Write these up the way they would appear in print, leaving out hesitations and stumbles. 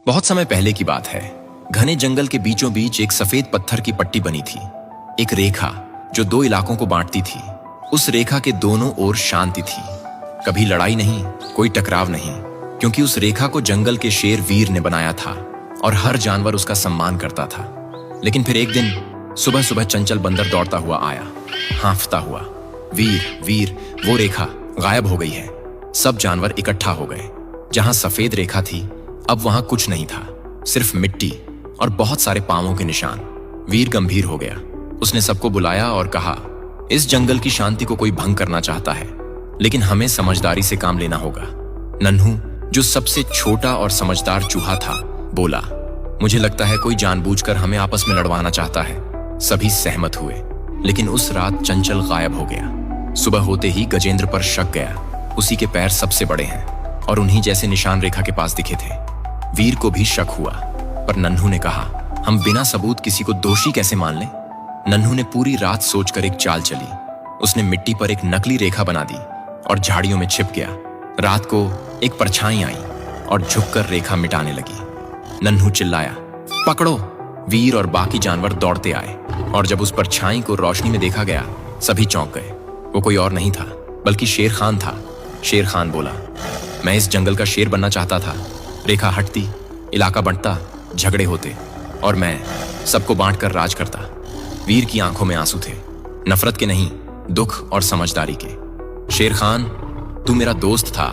बहुत समय पहले की बात है। घने जंगल के बीचों बीच एक सफेद पत्थर की पट्टी बनी थी, एक रेखा जो दो इलाकों को बांटती थी। उस रेखा के दोनों ओर शांति थी, कभी लड़ाई नहीं, कोई टकराव नहीं, क्योंकि उस रेखा को जंगल के शेर वीर ने बनाया था और हर जानवर उसका सम्मान करता था। लेकिन फिर एक दिन सुबह सुबह चंचल बंदर दौड़ता हुआ आया, हांफता हुआ, वीर वीर। वो रेखा गायब हो गई है। सब जानवर इकट्ठा हो गए। जहां सफेद रेखा थी अब वहां कुछ नहीं था, सिर्फ मिट्टी और बहुत सारे पांवों के निशान। वीर गंभीर हो गया। उसने सबको बुलाया और कहा, इस जंगल की शांति को कोई भंग करना चाहता है, लेकिन हमें समझदारी से काम लेना होगा। नन्हू, जो सबसे छोटा और समझदार चूहा था, बोला, मुझे लगता है कोई जानबूझकर हमें आपस में लड़वाना चाहता है। सभी सहमत हुए, लेकिन उस रात चंचल गायब हो गया। सुबह होते ही गजेंद्र पर शक गया। उसी के पैर सबसे बड़े हैं और उन्हीं जैसे निशान रेखा के पास दिखे थे। वीर को भी शक हुआ, पर नन्हू ने कहा, हम बिना सबूत किसी को दोषी कैसे मान लें। नन्हू ने पूरी रात सोचकर एक चाल चली। उसने मिट्टी पर एक नकली रेखा बना दी और झाड़ियों में छिप गया। रात को एक परछाई आई और झुककर रेखा मिटाने लगी। नन्हू चिल्लाया, पकड़ो। वीर और बाकी जानवर दौड़ते आए और जब उस परछाई को रोशनी में देखा गया, सभी चौंक गए। वो कोई और नहीं था, बल्कि शेर खान था। शेर खान बोला, मैं इस जंगल का शेर बनना चाहता था। रेखा हटती, इलाका बंटता, झगड़े होते और मैं सबको बांटकर राज करता। वीर की आंखों में आंसू थे, नफरत के नहीं, दुख और समझदारी के। शेर खान, तू मेरा दोस्त था,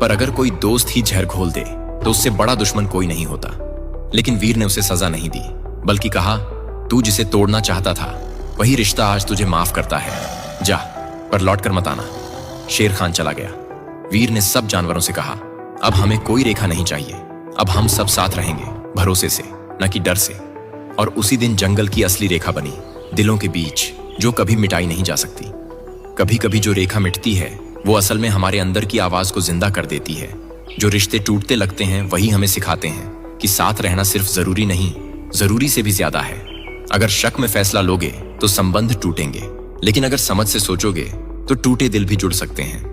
पर अगर कोई दोस्त ही जहर घोल दे तो उससे बड़ा दुश्मन कोई नहीं होता। लेकिन वीर ने उसे सजा नहीं दी, बल्कि कहा, तू जिसे तोड़ना चाहता था वही रिश्ता आज तुझे माफ करता है। जा, पर लौट कर मत आना। शेर खान चला गया। वीर ने सब जानवरों से कहा, अब हमें कोई रेखा नहीं चाहिए। अब हम सब साथ रहेंगे, भरोसे से, न कि डर से। और उसी दिन जंगल की असली रेखा बनी, दिलों के बीच, जो कभी मिटाई नहीं जा सकती। कभी कभी जो रेखा मिटती है वो असल में हमारे अंदर की आवाज को जिंदा कर देती है। जो रिश्ते टूटते लगते हैं वही हमें सिखाते हैं कि साथ रहना सिर्फ जरूरी नहीं, जरूरी से भी ज्यादा है। अगर शक में फैसला लोगे तो संबंध टूटेंगे, लेकिन अगर समझ से सोचोगे तो टूटे दिल भी जुड़ सकते हैं।